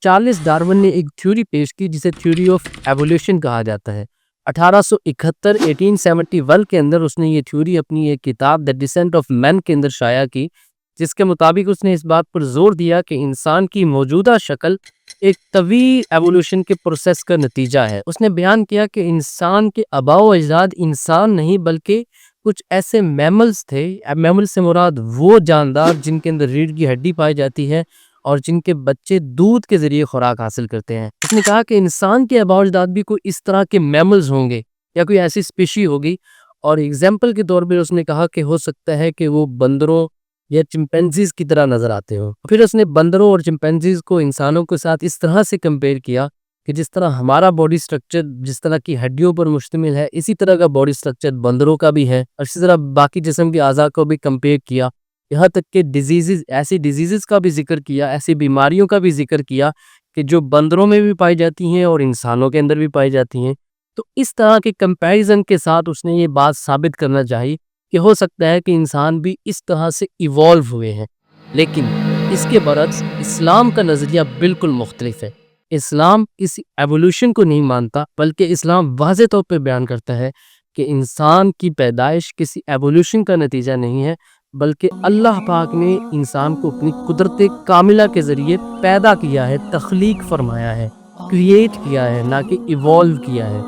Charles Darwin نے ایک theory پیش کی جسے تھیوری آف ایوولوشن کہا جاتا ہے۔ 1871 کے اندر اس نے یہ تھیوری اپنی ایک کتاب دی ڈسینٹ آف مین کے اندر شائع کی، جس کے مطابق اس نے اس بات پر زور دیا کہ انسان کی موجودہ شکل ایک طویل ایوولوشن کے پروسیس کا نتیجہ ہے۔ اس نے بیان کیا کہ انسان کے آباء و اجداد انسان نہیں بلکہ کچھ ایسے میملز تھے۔ میمل سے مراد وہ جاندار جن کے اندر ریڑھ کی ہڈی پائی جاتی ہے اور جن کے بچے دودھ کے ذریعے خوراک حاصل کرتے ہیں۔ اس نے کہا کہ انسان کے آباء و اجداد بھی کوئی اس طرح کے میملز ہوں گے یا کوئی ایسی اسپیشی ہوگی، اور ایگزامپل کے طور پر اس نے کہا کہ ہو سکتا ہے کہ وہ بندروں یا چمپینزیز کی طرح نظر آتے ہوں۔ پھر اس نے بندروں اور چمپینزیز کو انسانوں کے ساتھ اس طرح سے کمپیئر کیا کہ جس طرح ہمارا باڈی سٹرکچر جس طرح کی ہڈیوں پر مشتمل ہے، اسی طرح کا باڈی سٹرکچر بندروں کا بھی ہے، اور اسی طرح باقی جسم کے اعضاء کو بھی کمپیئر کیا، یہاں تک کہ ایسی ڈیزیزز کا بھی ذکر کیا، ایسی بیماریوں کا بھی ذکر کیا کہ جو بندروں میں بھی پائی جاتی ہیں اور انسانوں کے اندر بھی پائی جاتی ہیں۔ تو اس طرح کے کمپیریزن کے ساتھ اس نے یہ بات ثابت کرنا چاہی کہ ہو سکتا ہے کہ انسان بھی اس طرح سے ایوالو ہوئے ہیں، لیکن اس کے برعکس اسلام کا نظریہ بالکل مختلف ہے۔ اسلام اس ایوولوشن کو نہیں مانتا، بلکہ اسلام واضح طور پہ بیان کرتا ہے کہ انسان کی پیدائش کسی ایوولوشن کا نتیجہ نہیں ہے، بلکہ اللہ پاک نے انسان کو اپنی قدرت کاملہ کے ذریعے پیدا کیا ہے، تخلیق فرمایا ہے، کریٹ کیا ہے، نہ کہ ایوالو کیا ہے۔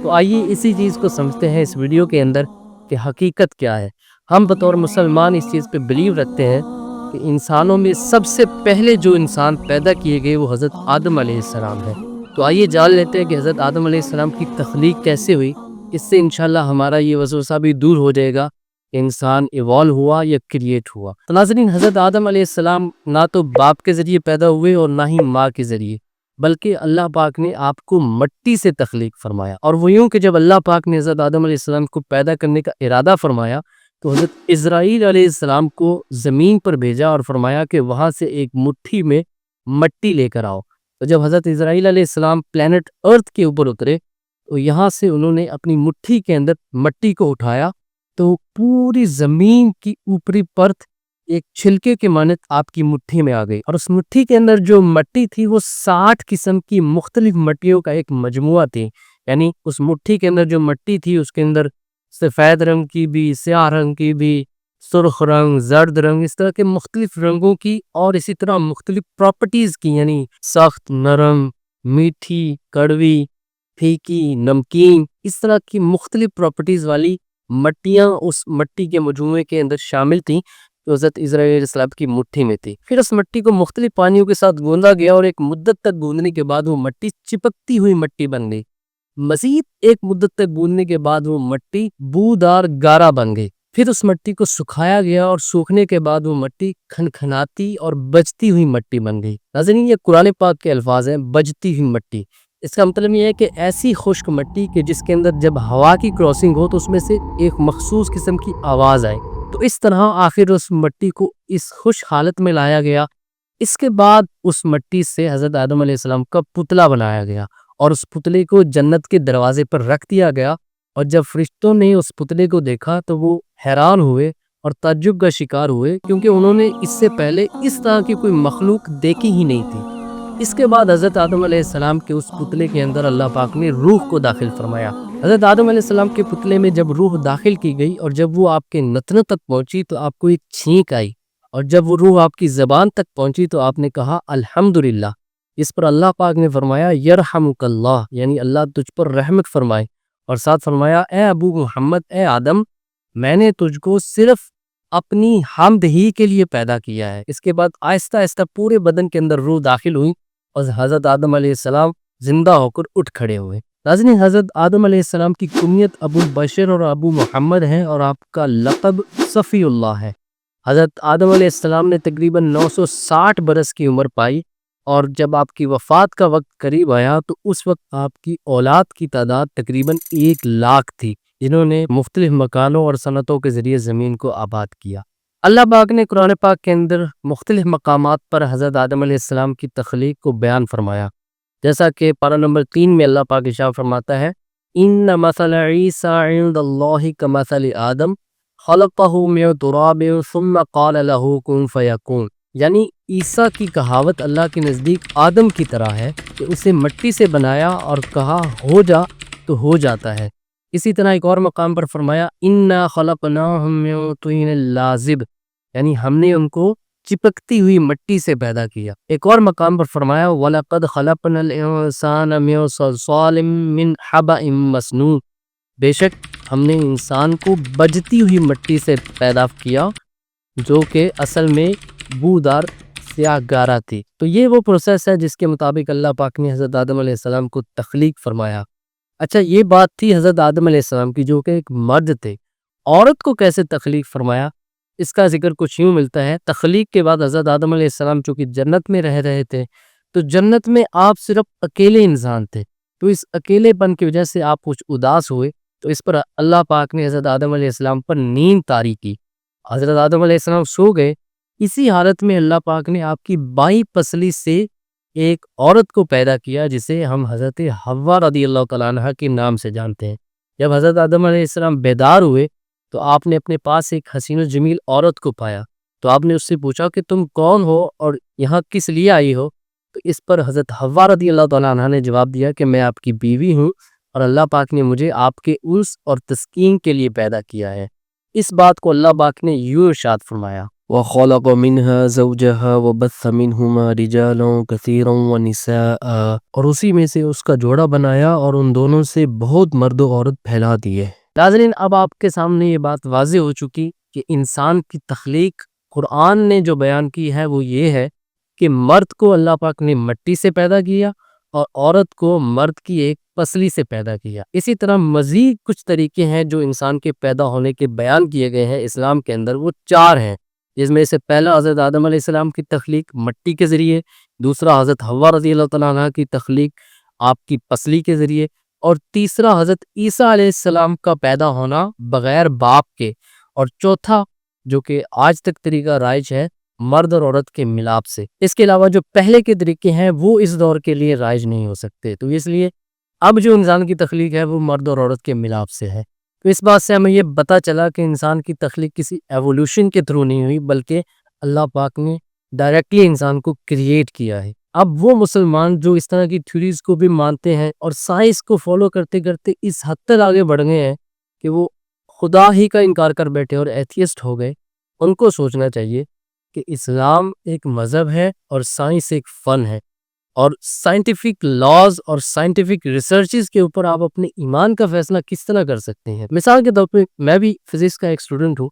تو آئیے اسی چیز کو سمجھتے ہیں اس ویڈیو کے اندر کہ حقیقت کیا ہے۔ ہم بطور مسلمان اس چیز پہ بلیو رکھتے ہیں کہ انسانوں میں سب سے پہلے جو انسان پیدا کیے گئے وہ حضرت آدم علیہ السلام ہے۔ تو آئیے جان لیتے ہیں کہ حضرت آدم علیہ السلام کی تخلیق کیسے ہوئی۔ اس سے انشاءاللہ ہمارا یہ وسوسہ بھی دور ہو جائے گا کہ انسان ایوالو ہوا یا کریٹ ہوا۔ تو ناظرین، حضرت آدم علیہ السلام نہ تو باپ کے ذریعے پیدا ہوئے اور نہ ہی ماں کے ذریعے، بلکہ اللہ پاک نے آپ کو مٹی سے تخلیق فرمایا۔ اور وہ یوں کہ جب اللہ پاک نے حضرت آدم علیہ السلام کو پیدا کرنے کا ارادہ فرمایا تو حضرت اسرائیل علیہ السلام کو زمین پر بھیجا اور فرمایا کہ وہاں سے ایک مٹھی میں مٹی لے کر آؤ۔ تو جب حضرت اسرائیل علیہ السلام پلینٹ ارتھ کے اوپر اترے تو یہاں سے انہوں نے اپنی مٹھی کے اندر مٹی کو اٹھایا تو پوری زمین کی اوپری پرت ایک چھلکے کے مانند آپ کی مٹھی میں آ گئی، اور اس مٹھی کے اندر جو مٹی تھی وہ 60 قسم کی مختلف مٹیوں کا ایک مجموعہ تھی۔ یعنی اس مٹھی کے اندر جو مٹی تھی اس کے اندر سفید رنگ کی بھی، سیاہ رنگ کی بھی، سرخ رنگ، زرد رنگ، اس طرح کے مختلف رنگوں کی اور اسی طرح مختلف پراپرٹیز کی، یعنی سخت، نرم، میٹھی، کڑوی، پھیکی، نمکین، اس طرح کی مختلف پراپرٹیز والی مٹیاں اس مٹی کے مجموعے کے اندر شامل تھیں جو حضرت اسرائیل علیہ السلام کی مٹھی میں تھی۔ پھر اس مٹی کو مختلف پانیوں کے ساتھ گوندا گیا اور ایک مدت تک گوندنے کے بعد وہ مٹی چپکتی ہوئی مٹی بن گئی۔ مزید ایک مدت تک گوندنے کے بعد وہ مٹی بودار گارا بن گئی۔ پھر اس مٹی کو سکھایا گیا اور سوکھنے کے بعد وہ مٹی کھنکھناتی اور بجتی ہوئی مٹی بن گئی۔ ناظرین، یہ قرآن پاک کے الفاظ ہیں، بجتی ہوئی مٹی۔ اس کا مطلب یہ ہے کہ ایسی خشک مٹی کہ جس کے اندر جب ہوا کی کراسنگ ہو تو اس میں سے ایک مخصوص قسم کی آواز آئے۔ تو اس طرح آخر اس مٹی کو اس خشک حالت میں لایا گیا۔ اس کے بعد اس مٹی سے حضرت آدم علیہ السلام کا پتلا بنایا گیا اور اس پتلے کو جنت کے دروازے پر رکھ دیا گیا، اور جب فرشتوں نے اس پتلے کو دیکھا تو وہ حیران ہوئے اور تعجب کا شکار ہوئے، کیونکہ انہوں نے اس سے پہلے اس طرح کی کوئی مخلوق دیکھی ہی نہیں تھی۔ اس کے بعد حضرت آدم علیہ السلام کے اس پتلے کے اندر اللہ پاک نے روح کو داخل فرمایا۔ حضرت آدم علیہ السلام کے پتلے میں جب روح داخل کی گئی اور جب وہ آپ کے نتنوں تک پہنچی تو آپ کو ایک چھینک آئی، اور جب وہ روح آپ کی زبان تک پہنچی تو آپ نے کہا الحمدللہ۔ اس پر اللہ پاک نے فرمایا یرحمک اللہ، یعنی اللہ تجھ پر رحمت فرمائے، اور ساتھ فرمایا اے ابو محمد، اے آدم، میں نے تجھ کو صرف اپنی حمد ہی کے لیے پیدا کیا ہے۔ اس کے بعد آہستہ آہستہ پورے بدن کے اندر روح داخل ہوئی اور حضرت آدم علیہ السلام زندہ ہو کر اٹھ کھڑے ہوئے۔ ناظرین، حضرت آدم علیہ السلام کی کنیت ابو البشر اور ابو محمد ہے، اور آپ کا لقب صفی اللہ ہے۔ حضرت آدم علیہ السلام نے تقریباً 960 برس کی عمر پائی، اور جب آپ کی وفات کا وقت قریب آیا تو اس وقت آپ کی اولاد کی تعداد تقریباً 1,00,000 تھی، جنہوں نے مختلف مکانوں اور صنعتوں کے ذریعے زمین کو آباد کیا۔ اللہ پاک نے قرآن پاک کے اندر مختلف مقامات پر حضرت آدم علیہ السلام کی تخلیق کو بیان فرمایا، جیسا کہ پارہ نمبر 3 میں اللہ پاک ارشاد فرماتا ہے ان مثل عیسیٰ عند اللہ کمثل آدم خلقہ من تراب ثم قال له کن فیکون، یعنی عیسیٰ کی کہاوت اللہ کے نزدیک آدم کی طرح ہے کہ اسے مٹی سے بنایا اور کہا ہو جا تو ہو جاتا ہے۔ اسی طرح ایک اور مقام پر فرمایا اِنَّا خَلَقْنَاهُم مِّن طِینٍ لَازِبٍ، یعنی ہم نے ان کو چپکتی ہوئی مٹی سے پیدا کیا۔ ایک اور مقام پر فرمایا وَلَقَدْ خَلَقْنَا الْإِنسَانَ مِن صَلْصَالٍ مِّن حَمَإٍ مَّسْنُونٍ، بے شک ہم نے انسان کو بجتی ہوئی مٹی سے پیدا کیا جو کہ اصل میں بودار سیاہ گارا تھی۔ تو یہ وہ پروسیس ہے جس کے مطابق اللہ پاک نے حضرت آدم علیہ السلام کو تخلیق فرمایا۔ اچھا، یہ بات تھی حضرت آدم علیہ السلام کی جو کہ ایک مرد تھے۔ عورت کو کیسے تخلیق فرمایا، اس کا ذکر کچھ یوں ملتا ہے۔ تخلیق کے بعد حضرت آدم علیہ السلام چونکہ جنت میں رہ رہے تھے، تو جنت میں آپ صرف اکیلے انسان تھے، تو اس اکیلے پن کی وجہ سے آپ کچھ اداس ہوئے، تو اس پر اللہ پاک نے حضرت آدم علیہ السلام پر نیند طاری کی۔ حضرت آدم علیہ السلام سو گئے۔ اسی حالت میں اللہ پاک نے آپ کی بائیں پسلی سے ایک عورت کو پیدا کیا جسے ہم حضرت حوا رضی اللہ تعالیٰ عنہ کے نام سے جانتے ہیں۔ جب حضرت آدم علیہ السلام بیدار ہوئے تو آپ نے اپنے پاس ایک حسین و جمیل عورت کو پایا، تو آپ نے اس سے پوچھا کہ تم کون ہو اور یہاں کس لیے آئی ہو؟ تو اس پر حضرت حوا رضی اللہ تعالیٰ عنہ نے جواب دیا کہ میں آپ کی بیوی ہوں اور اللہ پاک نے مجھے آپ کے انس اور تسکین کے لیے پیدا کیا ہے۔ اس بات کو اللہ پاک نے یوں ارشاد فرمایا وَخَلَقَ مِنْهَا زَوْجَهَا وَبَثَّ مِنْهُمَا رِجَالًا كَثِيرًا وَنِسَاءً، اور اسی میں سے اس کا جوڑا بنایا اور ان دونوں سے بہت مرد و عورت پھیلا دیے۔ ناظرین، اب آپ کے سامنے یہ بات واضح ہو چکی کہ انسان کی تخلیق قرآن نے جو بیان کی ہے وہ یہ ہے کہ مرد کو اللہ پاک نے مٹی سے پیدا کیا اور عورت کو مرد کی ایک پسلی سے پیدا کیا۔ اسی طرح مزید کچھ طریقے ہیں جو انسان کے پیدا ہونے کے بیان کیے گئے ہیں اسلام کے اندر، وہ 4 ہیں، جس میں سے پہلا حضرت آدم علیہ السلام کی تخلیق مٹی کے ذریعے، دوسرا حضرت حوا رضی اللہ تعالیٰ عنہ کی تخلیق آپ کی پسلی کے ذریعے، اور تیسرا حضرت عیسیٰ علیہ السلام کا پیدا ہونا بغیر باپ کے، اور چوتھا جو کہ آج تک طریقہ رائج ہے مرد اور عورت کے ملاپ سے۔ اس کے علاوہ جو پہلے کے طریقے ہیں وہ اس دور کے لیے رائج نہیں ہو سکتے، تو اس لیے اب جو انسان کی تخلیق ہے وہ مرد اور عورت کے ملاپ سے ہے۔ تو اس بات سے ہمیں یہ پتہ چلا کہ انسان کی تخلیق کسی ایوولوشن کے تھرو نہیں ہوئی، بلکہ اللہ پاک نے ڈائریکٹلی انسان کو کریٹ کیا ہے۔ اب وہ مسلمان جو اس طرح کی تھیوریز کو بھی مانتے ہیں اور سائنس کو فالو کرتے کرتے اس حد تک آگے بڑھ گئے ہیں کہ وہ خدا ہی کا انکار کر بیٹھے اور ایتھیسٹ ہو گئے، ان کو سوچنا چاہیے کہ اسلام ایک مذہب ہے اور سائنس ایک فن ہے، اور سائنٹیفک لاز اور سائنٹیفک ریسرچز کے اوپر آپ اپنے ایمان کا فیصلہ کس طرح کر سکتے ہیں۔ مثال کے طور پہ میں بھی فزکس کا ایک اسٹوڈنٹ ہوں،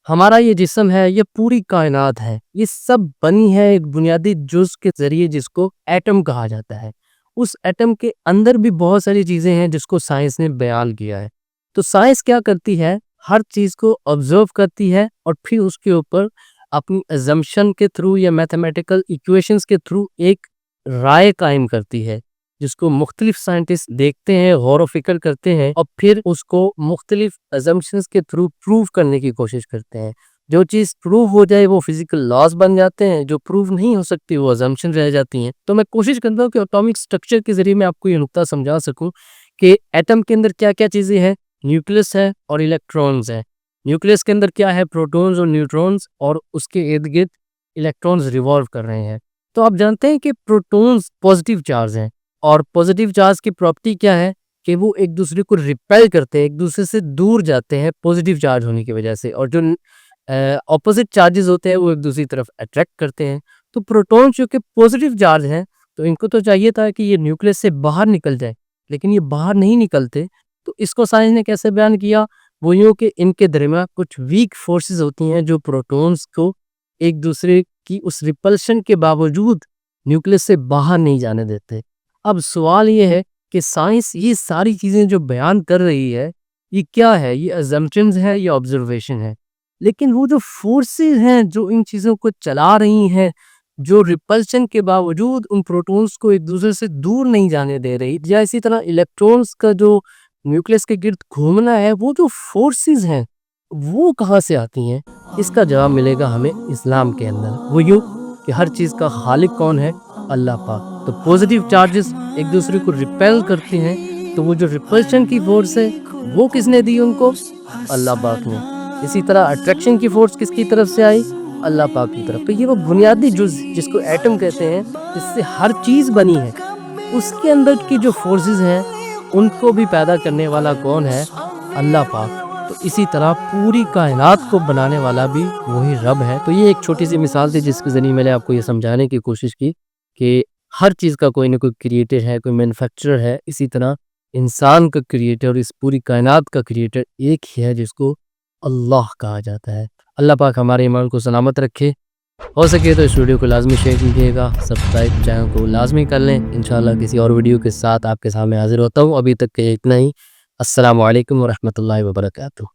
ہمارا یہ جسم ہے، یہ پوری کائنات ہے، یہ سب بنی ہے ایک بنیادی جز کے ذریعے جس کو ایٹم کہا جاتا ہے۔ اس ایٹم کے اندر بھی بہت ساری چیزیں ہیں جس کو سائنس نے بیان کیا ہے۔ تو سائنس کیا کرتی ہے؟ ہر چیز کو آبزرو کرتی ہے اور پھر اس کے اوپر اپنی ازمپشن کے تھرو یا میتھمیٹیکل ایکویشنز کے تھرو ایک رائے قائم کرتی ہے، جس کو مختلف سائنٹسٹ دیکھتے ہیں، غور و فکر کرتے ہیں اور پھر اس کو مختلف ازمپشنز کے تھرو پروف کرنے کی کوشش کرتے ہیں۔ جو چیز پروف ہو جائے وہ فزیکل لاز بن جاتے ہیں، جو پروف نہیں ہو سکتی وہ ازمپشن رہ جاتی ہیں۔ تو میں کوشش کرتا ہوں کہ اٹامک سٹرکچر کے ذریعے میں آپ کو یہ نقطہ سمجھا سکوں کہ ایٹم کے اندر کیا کیا چیزیں ہیں۔ نیوکلس ہے اور الیکٹرونز ہیں۔ نیوکلس کے اندر کیا ہے؟ پروٹونز اور نیوٹرونز، اور اس کے ارد گرد الیکٹرونز ریوالو کر رہے ہیں۔ تو آپ جانتے ہیں کہ پروٹونز پازیٹیو چارج ہیں، اور پازیٹیو چارج کی پراپرٹی کیا ہے کہ وہ ایک دوسرے کو ریپیل کرتے ہیں، ایک دوسرے سے دور جاتے ہیں پازیٹیو چارج ہونے کی وجہ سے، اور جو اپوزٹ چارجز ہوتے ہیں وہ ایک دوسری طرف اٹریکٹ کرتے ہیں۔ تو پروٹون چونکہ پازیٹیو چارج ہیں تو ان کو تو چاہیے تھا کہ یہ نیوکلس سے باہر نکل جائے، لیکن یہ باہر نہیں نکلتے۔ تو اس کو سائنس نے کیسے بیان کیا؟ وہ یوں کہ ان کے درمیان کچھ ویک فورسز ہوتی ہیں جو پروٹونز کو ایک دوسرے کی اس ریپلشن کے باوجود نیوکلس سے باہر نہیں جانے دیتے۔ اب سوال یہ ہے کہ سائنس یہ ساری چیزیں جو بیان کر رہی ہے یہ کیا ہے؟ یہ اسمپشنز ہے یا آبزرویشن ہے؟ لیکن وہ جو فورسز ہیں جو ان چیزوں کو چلا رہی ہیں، جو ریپلشن کے باوجود ان پروٹونز کو ایک دوسرے سے دور نہیں جانے دے رہی، یا اسی طرح الیکٹرونز کا جو نیوکلس کے گرد گھومنا ہے، وہ جو فورسز ہیں وہ کہاں سے آتی ہیں؟ اس کا جواب ملے گا ہمیں اسلام کے اندر۔ وہ یوں کہ ہر چیز کا خالق کون ہے؟ اللہ پاک۔ تو پازیٹیو چارجز ایک دوسرے کو ریپیل کرتے ہیں، تو وہ جو ریپلشن کی فورس ہے وہ کس نے دی ان کو؟ اللہ پاک نے۔ اسی طرح اٹریکشن کی فورس کس کی طرف سے آئی؟ اللہ پاک کی طرف۔ تو یہ وہ بنیادی جز جس کو ایٹم کہتے ہیں، جس سے ہر چیز بنی ہے، اس کے اندر کی جو فورسز ہیں ان کو بھی پیدا کرنے والا کون ہے؟ اللہ پاک۔ تو اسی طرح پوری کائنات کو بنانے والا بھی وہی رب ہے۔ تو یہ ایک چھوٹی سی مثال تھی جس کے ذریعے میں نے آپ کو یہ سمجھانے کی کوشش کی کہ ہر چیز کا کوئی نہ کوئی کریٹر ہے، کوئی مینوفیکچرر ہے۔ اسی طرح انسان کا کریٹر، اس پوری کائنات کا کریٹر ایک ہی ہے جس کو اللہ کہا جاتا ہے۔ اللہ پاک ہمارے ایمان کو سلامت رکھے۔ ہو سکے تو اس ویڈیو کو لازمی شیئر کیجیے گا، سبسکرائب چینل کو لازمی کر لیں۔ انشاءاللہ کسی اور ویڈیو کے ساتھ آپ کے سامنے حاضر ہوتا ہوں۔ ابھی تک کے اتنا ہی۔ السلام علیکم ورحمۃ اللہ وبرکاتہ۔